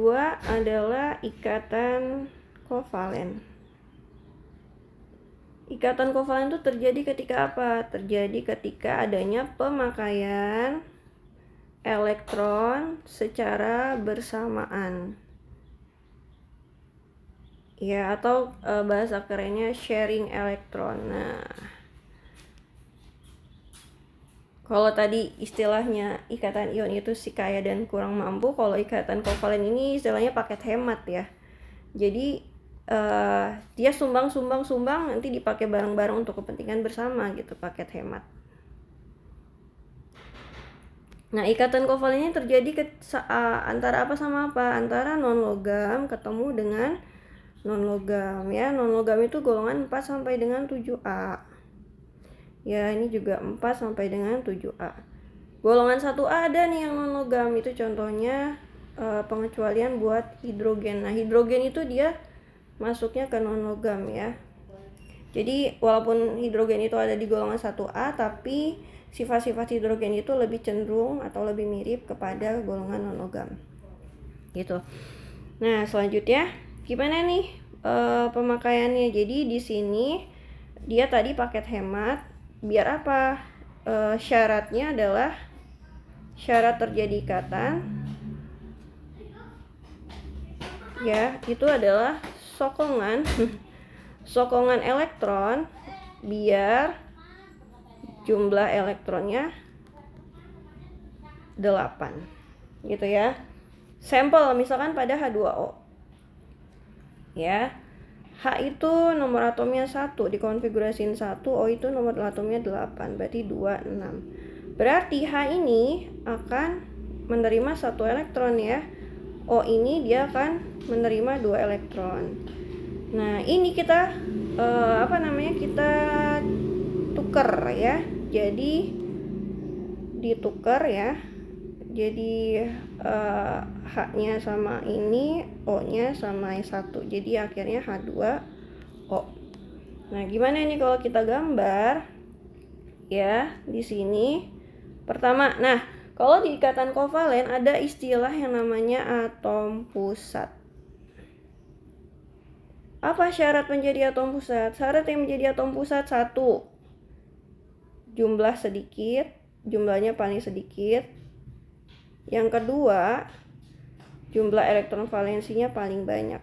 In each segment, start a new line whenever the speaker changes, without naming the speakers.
Kedua adalah ikatan kovalen. Ikatan kovalen itu terjadi ketika apa? Terjadi ketika adanya pemakaian elektron secara bersamaan. Ya, atau bahasa kerennya sharing elektron. Nah, kalau tadi istilahnya ikatan ion itu si kaya dan kurang mampu, kalau ikatan kovalen ini istilahnya paket hemat ya. Jadi dia sumbang nanti dipakai bareng-bareng untuk kepentingan bersama gitu, paket hemat. Nah, ikatan kovalen ini terjadi antara apa sama apa? Antara non logam ketemu dengan non logam ya. Non logam itu golongan 4 sampai dengan 7A. Ya, ini juga 4 sampai dengan 7A. Golongan 1A ada nih yang non logam, itu contohnya pengecualian buat hidrogen. Nah, hidrogen itu dia masuknya ke non logam ya. Jadi walaupun hidrogen itu ada di golongan 1A, tapi sifat-sifat hidrogen itu lebih cenderung atau lebih mirip kepada golongan non logam gitu. Nah, selanjutnya gimana nih pemakaiannya? Jadi di sini dia tadi paket hemat. Biar apa? Syaratnya adalah syarat terjadi ikatan ya, itu adalah sokongan sokongan elektron biar jumlah elektronnya 8 gitu ya. Sampel misalkan pada H2O ya, H itu nomor atomnya 1, dikonfigurasiin 1, O itu nomor atomnya 8, berarti 26. Berarti H ini akan menerima 1 elektron ya. O ini dia akan menerima 2 elektron. Nah, ini kita kita tuker ya. Jadi ditukar ya. Jadi H-nya sama ini, O-nya sama 1. Jadi akhirnya H2O. Nah, gimana ini kalau kita gambar? Ya, di sini pertama, nah, kalau di ikatan kovalen ada istilah yang namanya atom pusat. Apa syarat menjadi atom pusat? Syarat yang menjadi atom pusat 1. Jumlah sedikit, jumlahnya paling sedikit. Yang kedua, jumlah elektron valensinya paling banyak.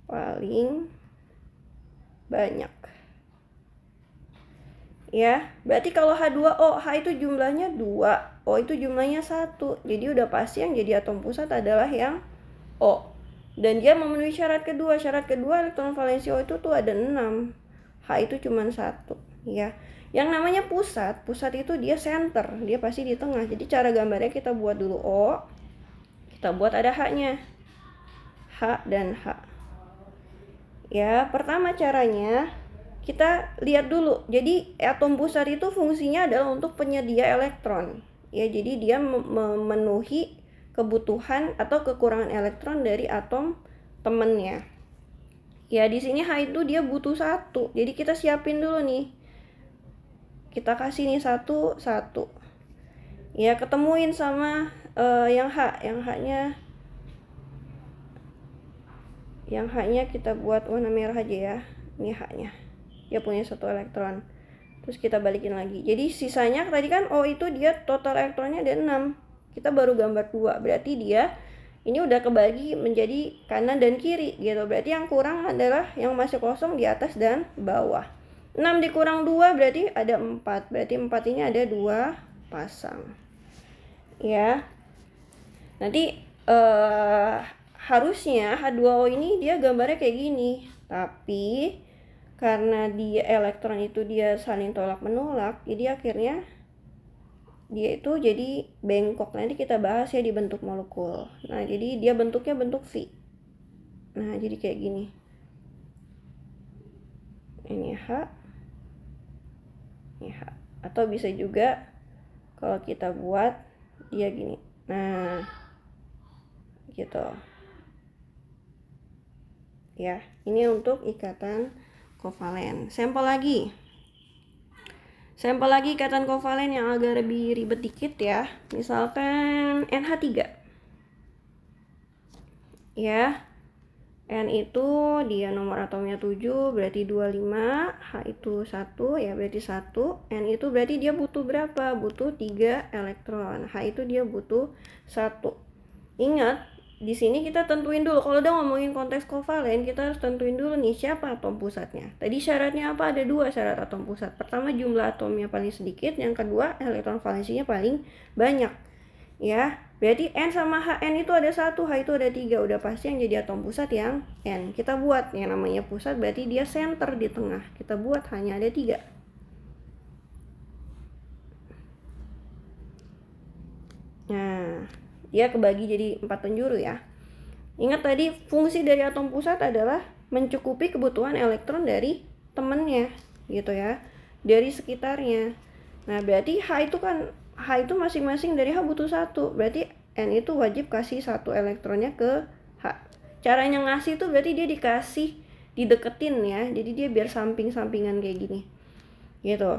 Paling banyak. Ya, berarti kalau H2O, H itu jumlahnya 2, O itu jumlahnya 1. Jadi udah pasti yang jadi atom pusat adalah yang O. Dan dia memenuhi syarat kedua. Syarat kedua elektron valensi O itu tuh ada 6. H itu cuma 1 ya. Yang namanya pusat itu dia center, dia pasti di tengah. Jadi cara gambarnya kita buat dulu O, kita buat ada H-nya, H dan H. Ya, pertama caranya kita lihat dulu. Jadi atom pusat itu fungsinya adalah untuk penyedia elektron. Ya, jadi dia memenuhi kebutuhan atau kekurangan elektron dari atom temennya. Ya, di sini H itu dia butuh 1. Jadi kita siapin dulu nih. Kita kasih nih 1. Ya, ketemuin sama yang H. Yang H-nya kita buat warna merah aja ya. Ini H-nya. Dia punya 1 elektron. Terus kita balikin lagi. Jadi sisanya tadi kan O itu dia total elektronnya ada 6. Kita baru gambar 2. Berarti dia ini udah kebagi menjadi kanan dan kiri gitu. Berarti yang kurang adalah yang masih kosong di atas dan bawah. 6 dikurang 2 berarti ada 4. Berarti 4 ini ada 2 pasang. Ya. Nanti harusnya H2O ini dia gambarnya kayak gini. Tapi karena dia elektron itu dia saling tolak menolak, jadi akhirnya dia itu jadi bengkok. Nanti kita bahas ya di bentuk molekul. Nah, jadi dia bentuknya bentuk V. Nah, jadi kayak gini. Ini H. Ini H. Atau bisa juga kalau kita buat dia gini. Nah, gitu. Ya, ini untuk ikatan kovalen. Sampel lagi ikatan kovalen yang agak lebih ribet dikit ya. Misalkan NH3. ya. N itu dia nomor atomnya 7, berarti 25, H itu 1, ya berarti 1. N itu berarti dia butuh berapa? Butuh 3 elektron. H itu dia butuh 1. Ingat, di sini kita tentuin dulu. Kalau udah ngomongin konteks kovalen, kita harus tentuin dulu nih siapa atom pusatnya. Tadi syaratnya apa? Ada 2 syarat atom pusat. Pertama, jumlah atomnya paling sedikit. Yang kedua, elektron valensinya paling banyak. Ya, berarti N sama H. N itu ada 1, H itu ada 3. Udah pasti yang jadi atom pusat yang N. Kita buat yang namanya pusat, berarti dia center di tengah. Kita buat hanya ada 3. Nah, dia kebagi jadi 4 penjuru ya. Ingat tadi fungsi dari atom pusat adalah mencukupi kebutuhan elektron dari temennya gitu ya, dari sekitarnya. Nah, berarti H itu masing-masing dari H butuh 1. Berarti N itu wajib kasih 1 elektronnya ke H. Caranya ngasih itu berarti dia dikasih, dideketin ya. Jadi dia biar samping-sampingan kayak gini. Gitu.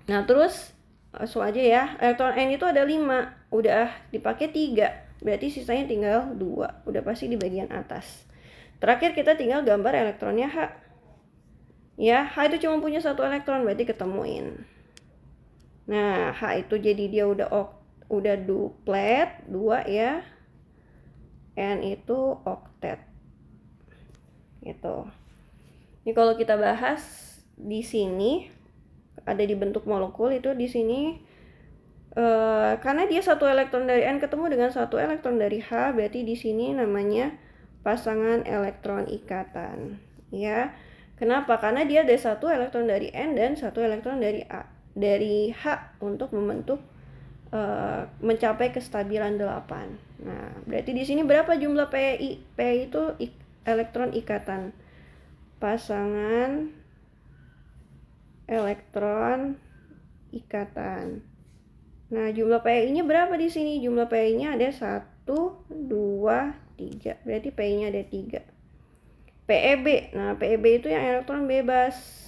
Nah, terus langsung aja ya. Elektron N itu ada 5. Udah dipakai 3. Berarti sisanya tinggal 2. Udah pasti di bagian atas. Terakhir kita tinggal gambar elektronnya H. Ya, H itu cuma punya 1 elektron, berarti ketemuin. Nah, H itu jadi dia udah duplet 2 ya. N itu oktet. Gitu. Ini kalau kita bahas di sini ada di bentuk molekul itu di sini karena dia 1 elektron dari N ketemu dengan 1 elektron dari H, berarti di sini namanya pasangan elektron ikatan. Ya. Kenapa? Karena dia ada 1 elektron dari N dan 1 elektron dari H untuk membentuk mencapai kestabilan 8. Nah, berarti di sini berapa jumlah PI? PI itu elektron ikatan. Pasangan elektron ikatan. Nah, jumlah PI-nya berapa di sini? Jumlah PI-nya ada 1, 2, 3. Berarti PI-nya ada 3. PEB. Nah, PEB itu yang elektron bebas.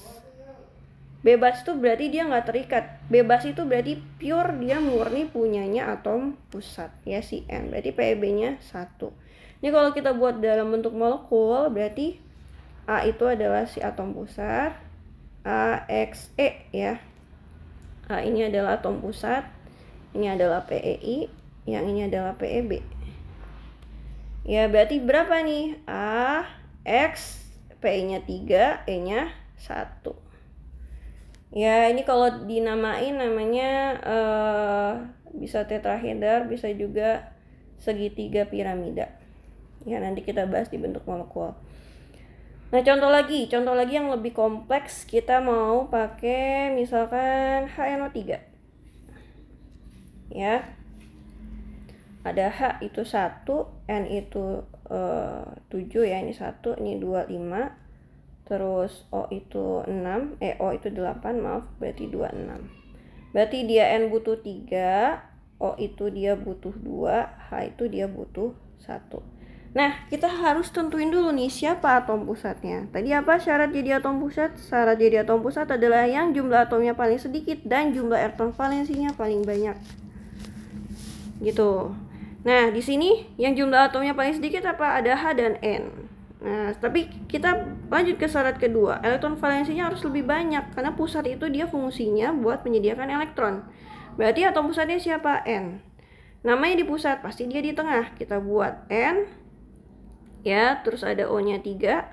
Bebas itu berarti dia nggak terikat. Bebas itu berarti pure, dia murni punyanya atom pusat ya, si N. Berarti PEB-nya 1. Ini kalau kita buat dalam bentuk molekul, berarti A itu adalah si atom pusat, AXE ya. A ini adalah atom pusat, ini adalah PEI, yang ini adalah PEB. Ya, berarti berapa nih? A, X, PI-nya 3, E-nya 1. Ya, ini kalau dinamain namanya bisa tetrahedral, bisa juga segitiga piramida. Ya, nanti kita bahas di bentuk molekul. Nah, contoh lagi yang lebih kompleks, kita mau pakai misalkan HNO3. Ya. Ada H itu 1, N itu 7 ya, ini 1, ini 2, 5. Terus O itu 6, O itu 8, maaf, berarti 26. Berarti dia N butuh 3, O itu dia butuh 2, H itu dia butuh 1. Nah, kita harus tentuin dulu nih siapa atom pusatnya. Tadi apa syarat jadi atom pusat? Syarat jadi atom pusat adalah yang jumlah atomnya paling sedikit dan jumlah elektron valensinya paling banyak. Gitu. Nah, di sini yang jumlah atomnya paling sedikit apa? Ada H dan N. Nah, tapi kita lanjut ke syarat kedua. Elektron valensinya harus lebih banyak karena pusat itu dia fungsinya buat menyediakan elektron. Berarti atom pusatnya siapa? N. Namanya di pusat, pasti dia di tengah. Kita buat N. Ya, terus ada O-nya 3.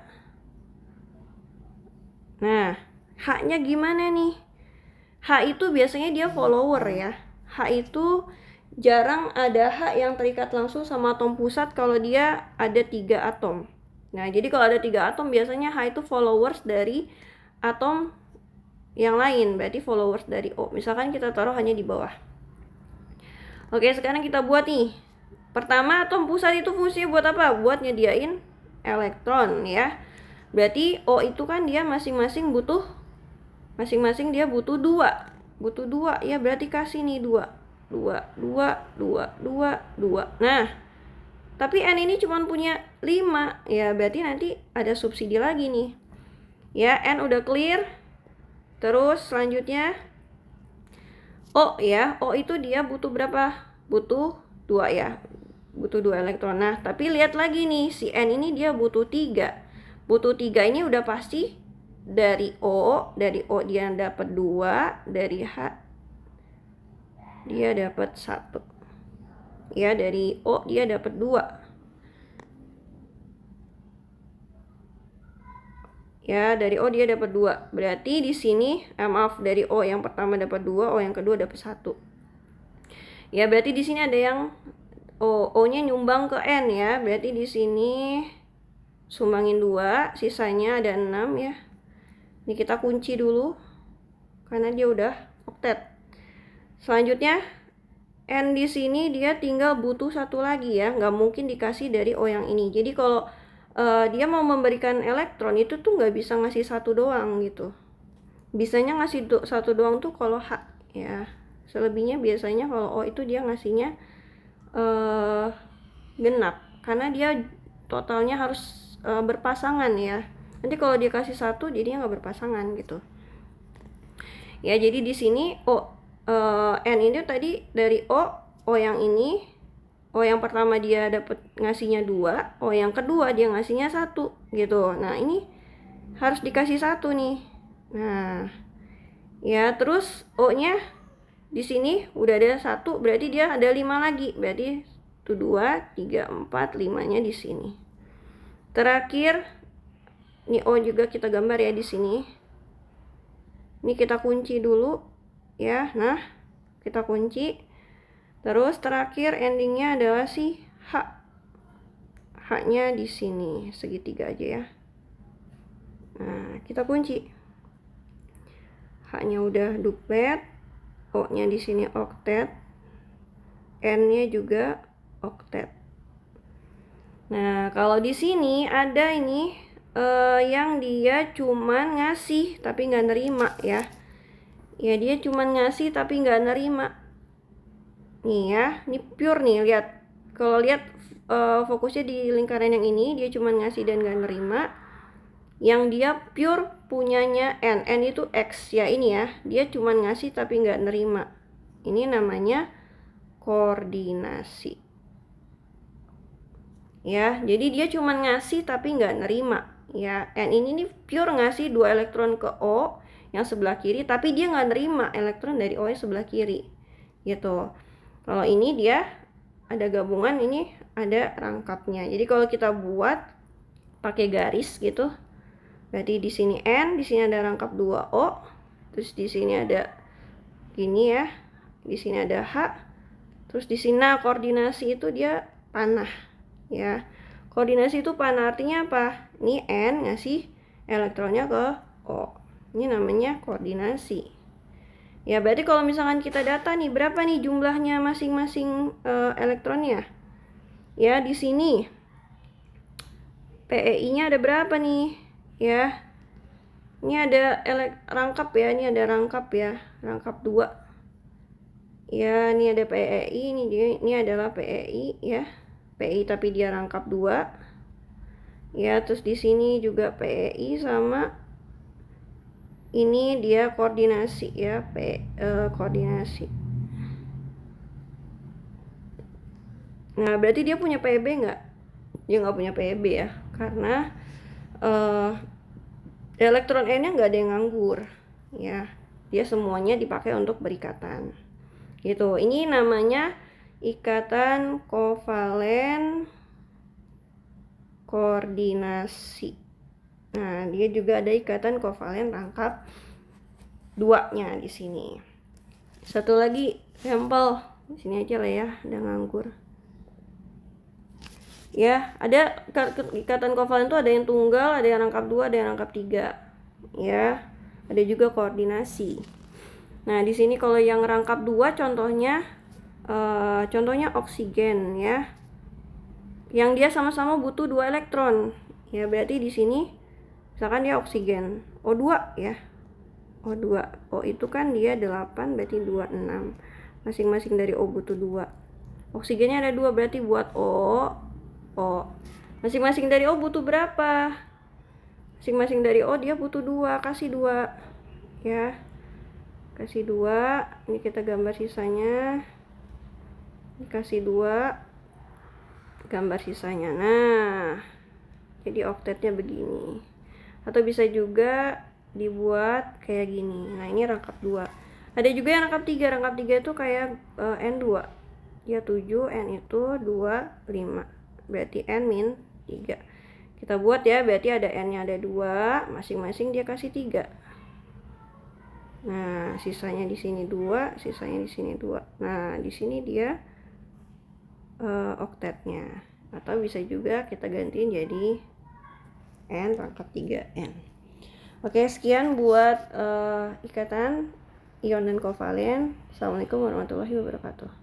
Nah, H-nya gimana nih? H itu biasanya dia follower ya. H itu jarang ada H yang terikat langsung sama atom pusat kalau dia ada 3 atom. Nah, jadi kalau ada 3 atom biasanya H itu followers dari atom yang lain, berarti followers dari O. Misalkan kita taruh hanya di bawah. Oke, sekarang kita buat nih. Pertama, atom pusat itu fungsinya buat apa? Buat nyediain elektron ya. Berarti O itu kan dia masing-masing dia butuh 2. Butuh 2 ya, berarti kasih nih 2. 2, 2, 2, 2, 2. Nah, tapi N ini cuma punya 5. Ya, berarti nanti ada subsidi lagi nih. Ya, N udah clear. Terus selanjutnya O ya. O itu dia butuh berapa? Butuh 2 ya. butuh 2 elektron. Nah, tapi lihat lagi nih, si N ini dia butuh 3. Butuh 3 ini udah pasti dari O dia dapat 2, dari H dia dapat 1. Ya, dari O dia dapat 2. Ya, dari O dia dapat 2. Berarti di sini maaf, dari O yang pertama dapat 2, O yang kedua dapat 1. Ya, berarti di sini ada yang O-nya nyumbang ke N ya. Berarti di sini sumbangin 2, sisanya ada 6 ya. Ini kita kunci dulu karena dia udah oktet. Selanjutnya N di sini dia tinggal butuh 1 lagi ya, nggak mungkin dikasih dari O yang ini. Jadi kalau dia mau memberikan elektron itu tuh nggak bisa ngasih 1 doang gitu. Bisanya ngasih 1 doang tuh kalau H ya. Selebihnya biasanya kalau O itu dia ngasihnya genap karena dia totalnya harus berpasangan ya. Nanti kalau dia kasih 1 jadinya nggak berpasangan gitu. Ya, jadi di sini N ini tadi dari O yang ini, O yang pertama dia dapat ngasihnya 2, O yang kedua dia ngasihnya 1 gitu. Nah, ini harus dikasih 1 nih. Nah, ya terus O-nya di sini udah ada 1, berarti dia ada 5 lagi. Berarti itu 2, 3, 4, 5-nya di sini. Terakhir, ini O juga kita gambar ya di sini. Ini kita kunci dulu ya. Nah, kita kunci. Terus terakhir endingnya adalah si H. H-nya di sini segitiga aja ya. Nah, kita kunci. H-nya udah duplet, O-nya di sini oktet, N-nya juga oktet. Nah, kalau di sini ada ini yang dia cuman ngasih tapi nggak nerima ya. Ya, dia cuman ngasih tapi nggak nerima. Nih ya, ini pure nih, lihat. Kalau lihat fokusnya di lingkaran yang ini, dia cuma ngasih dan gak nerima. Yang dia pure punyanya N itu X ya, ini ya. Dia cuma ngasih tapi gak nerima. Ini namanya koordinasi. Ya, jadi dia cuma ngasih tapi gak nerima. Ya, N ini nih pure ngasih 2 elektron ke O yang sebelah kiri, tapi dia gak nerima elektron dari O yang sebelah kiri. Gitu. Kalau ini dia ada gabungan, ini ada rangkapnya. Jadi kalau kita buat pakai garis gitu, berarti di sini N, di sini ada rangkap 2O, terus di sini ada gini ya, di sini ada H, terus di sini koordinasi itu dia panah ya. Koordinasi itu panah artinya apa? Ini N ngasih elektronnya ke O. Ini namanya koordinasi. Ya, berarti kalau misalkan kita data nih, berapa nih jumlahnya masing-masing elektronnya? Ya, di sini PEI-nya ada berapa nih? Ya, ini ada rangkap ya, ini ada rangkap ya, rangkap 2. Ya, ini ada PEI, ini adalah PEI ya. PEI tapi dia rangkap 2. Ya, terus di sini juga PEI sama ini dia koordinasi ya, koordinasi. Nah, berarti dia punya PEB nggak? Dia nggak punya PEB ya, karena elektron N-nya nggak ada yang nganggur ya. Dia semuanya dipakai untuk berikatan. Gitu. Ini namanya ikatan kovalen koordinasi. Nah, dia juga ada ikatan kovalen rangkap 2-nya di sini. Satu lagi sampel di sini aja lah ya, ada nganggur. Ya, ada ikatan kovalen itu ada yang tunggal, ada yang rangkap 2, ada yang rangkap 3. Ya, ada juga koordinasi. Nah, di sini kalau yang rangkap 2 contohnya oksigen ya. Yang dia sama-sama butuh 2 elektron. Ya, berarti di sini misalkan dia oksigen O2 ya. O2. O itu kan dia 8, berarti 2, 6. Masing-masing dari O butuh 2. Oksigennya ada 2, berarti buat O. Masing-masing dari O butuh berapa? Masing-masing dari O dia butuh 2, kasih 2. Ya. Kasih 2. Ini kita gambar sisanya. Ini kasih 2. gambar sisanya. Nah, jadi oktetnya begini. Atau bisa juga dibuat kayak gini. Nah, ini rangkap 2. Ada juga yang rangkap 3. Rangkap 3 itu kayak N2. Ya 7, N itu 2, 5. Berarti N min 3. Kita buat ya, berarti ada N-nya ada 2, masing-masing dia kasih 3. Nah, sisanya di sini 2, sisanya di sini 2. Nah, di sini dia oktetnya. Atau bisa juga kita gantiin jadi N rangkap 3N. Oke, sekian buat ikatan ion dan kovalen. Assalamualaikum warahmatullahi wabarakatuh.